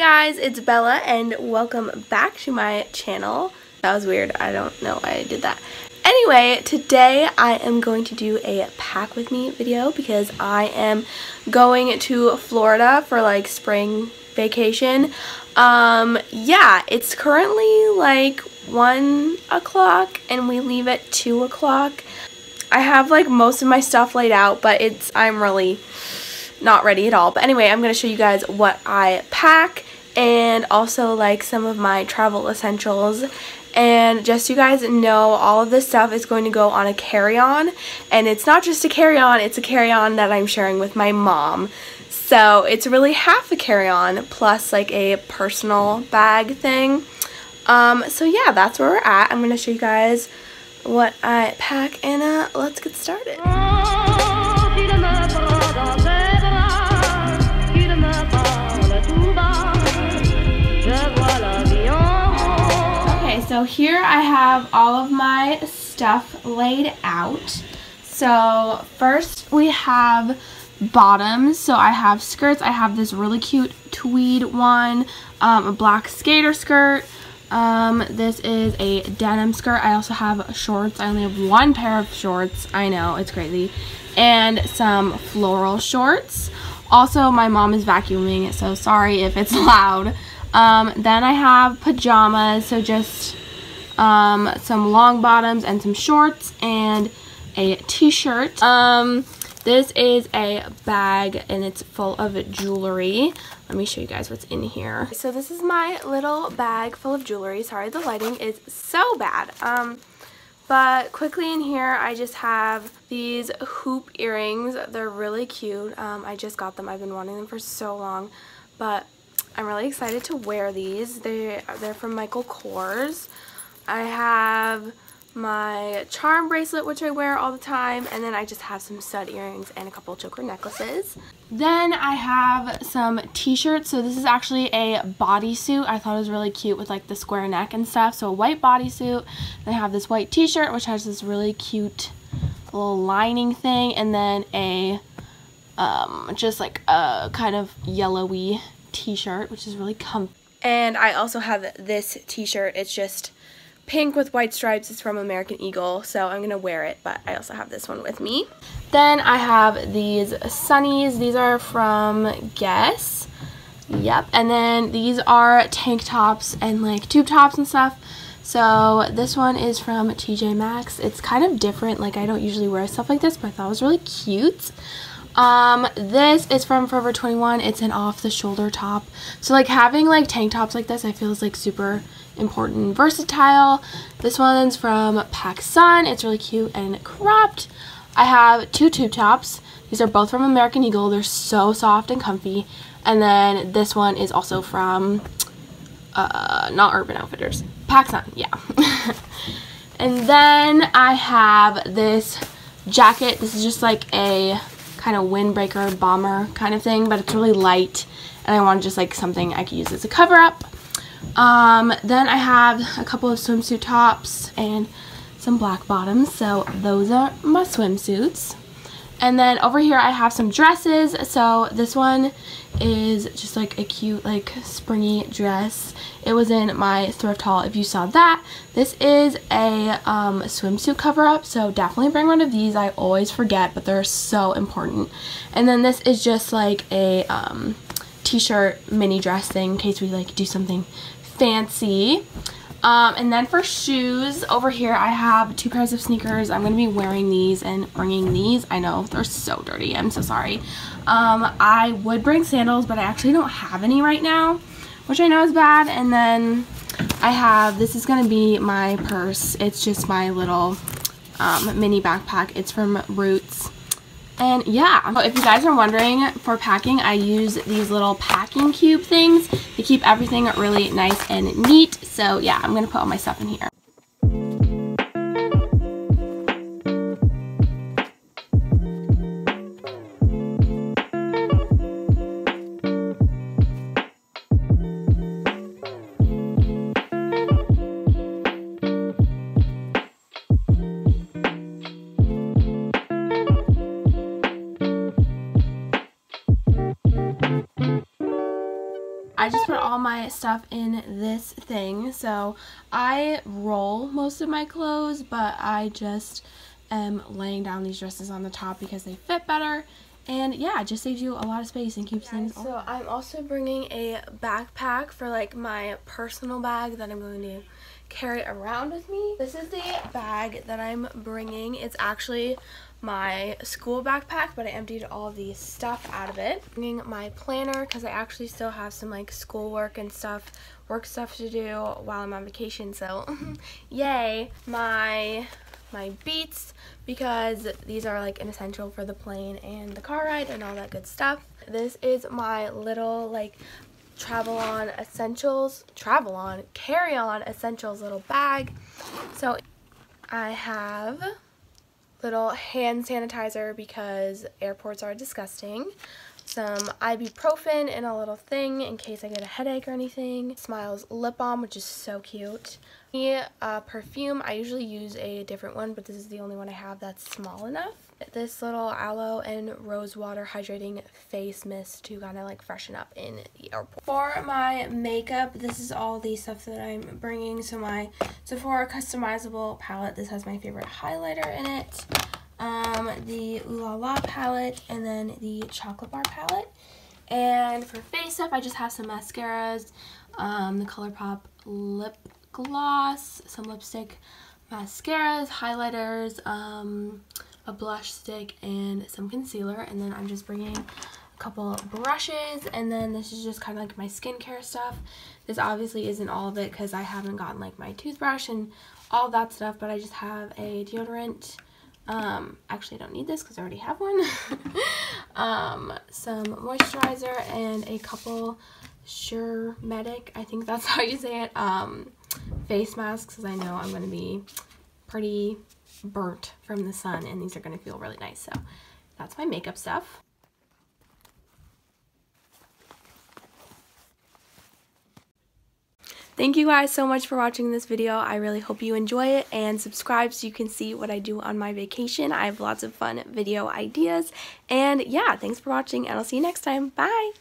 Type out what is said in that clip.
guys, it's Bella and welcome back to my channel. That was weird. I don't know why I did that. Anyway, today I am going to do a pack with me video because I am going to Florida for like spring vacation. Yeah, it's currently like 1 o'clock and we leave at 2 o'clock. I have like most of my stuff laid out, but I'm really not ready at all. But anyway, I'm going to show you guys what I pack and also like some of my travel essentials. And just so you guys know, all of this stuff is going to go on a carry-on. And it's not just a carry-on, it's a carry-on that I'm sharing with my mom. So it's really half a carry-on plus like a personal bag thing. So yeah, that's where we're at. I'm going to show you guys what I pack and let's get started. So here I have all of my stuff laid out. So first we have bottoms. So I have skirts. I have this really cute tweed one, a black skater skirt. This is a denim skirt. I also have shorts. I only have one pair of shorts. I know, it's crazy. And some floral shorts. Also, my mom is vacuuming, so sorry if it's loud. Then I have pajamas, so just some long bottoms and some shorts and a t-shirt. This is a bag and it's full of jewelry. Let me show you guys what's in here. So this is my little bag full of jewelry. Sorry, the lighting is so bad. But quickly in here, I just have these hoop earrings. They're really cute. I just got them. I've been wanting them for so long, but I'm really excited to wear these. They're from Michael Kors. I have my charm bracelet, which I wear all the time, and then I just have some stud earrings and a couple choker necklaces. Then I have some t-shirts. So this is actually a bodysuit. I thought it was really cute with like the square neck and stuff. So a white bodysuit. Then I have this white t-shirt, which has this really cute little lining thing, and then a just like a kind of yellowy t-shirt, which is really comfy. And I also have this t-shirt. It's just pink with white stripes. It's from American Eagle, so I'm gonna wear it, but I also have this one with me. Then I have these sunnies. These are from Guess. Yep. And then these are tank tops and like tube tops and stuff. So this one is from TJ Maxx. It's kind of different. Like I don't usually wear stuff like this, but I thought it was really cute. This is from Forever 21. It's an off-the-shoulder top. So like having like tank tops like this, I feel is like super important and versatile. This one's from PacSun. It's really cute and cropped. I have two tube tops. These are both from American Eagle. They're so soft and comfy. And then this one is also from not Urban Outfitters, PacSun. Yeah. And then I have this jacket. This is just like a kind of windbreaker bomber kind of thing, but it's really light and I want just like something I could use as a cover up. Then I have a couple of swimsuit tops and some black bottoms, so those are my swimsuits. And then over here I have some dresses. So this one is just like a cute like springy dress. It was in my thrift haul if you saw that. This is a swimsuit cover up, so definitely bring one of these. I always forget, but they're so important. And then this is just like a t-shirt mini dress thing in case we like do something fancy. And then for shoes, over here I have two pairs of sneakers. I'm going to be wearing these and bringing these. I know they're so dirty. I'm so sorry. I would bring sandals, but I actually don't have any right now, which I know is bad. And then I have, this is going to be my purse. It's just my little mini backpack. It's from Roots. And yeah, so if you guys are wondering, for packing, I use these little packing cube things to keep everything really nice and neat. So yeah, I'm going to put all my stuff in here. I just put all all my stuff in this thing. So I roll most of my clothes, but I just am laying down these dresses on the top because they fit better. And yeah, it just saves you a lot of space and keeps things. So I'm also bringing a backpack for like my personal bag that I'm going to carry around with me. This is the bag that I'm bringing. It's actually my school backpack, but I emptied all the stuff out of it. Bringing my planner because I actually still have some like schoolwork and stuff, work stuff to do while I'm on vacation. So yay, my Beats, because these are like an essential for the plane and the car ride and all that good stuff. This is my little like carry-on essentials little bag. So I have little hand sanitizer because airports are disgusting, some ibuprofen in a little thing in case I get a headache or anything, Smiles lip balm, which is so cute. Perfume, I usually use a different one, but this is the only one I have that's small enough. This little aloe and rose water hydrating face mist to kind of like freshen up in the airport. For my makeup, this is all the stuff that I'm bringing. So my Sephora customizable palette, this has my favorite highlighter in it, the Ooh La La palette, and then the chocolate bar palette. And for face stuff, I just have some mascaras, the ColourPop lip gloss, some lipstick, mascaras, highlighters, a blush stick, and some concealer. And then I'm just bringing a couple brushes, and then this is just kind of like my skincare stuff. This obviously isn't all of it because I haven't gotten like my toothbrush and all that stuff, but I just have a deodorant. Actually I don't need this because I already have one. Some moisturizer and a couple Sure Medic, I think that's how you say it, face masks, because I know I'm going to be pretty burnt from the sun and these are going to feel really nice. So that's my makeup stuff. Thank you guys so much for watching this video. I really hope you enjoy it, and subscribe so you can see what I do on my vacation. I have lots of fun video ideas. And yeah, thanks for watching, and I'll see you next time. Bye!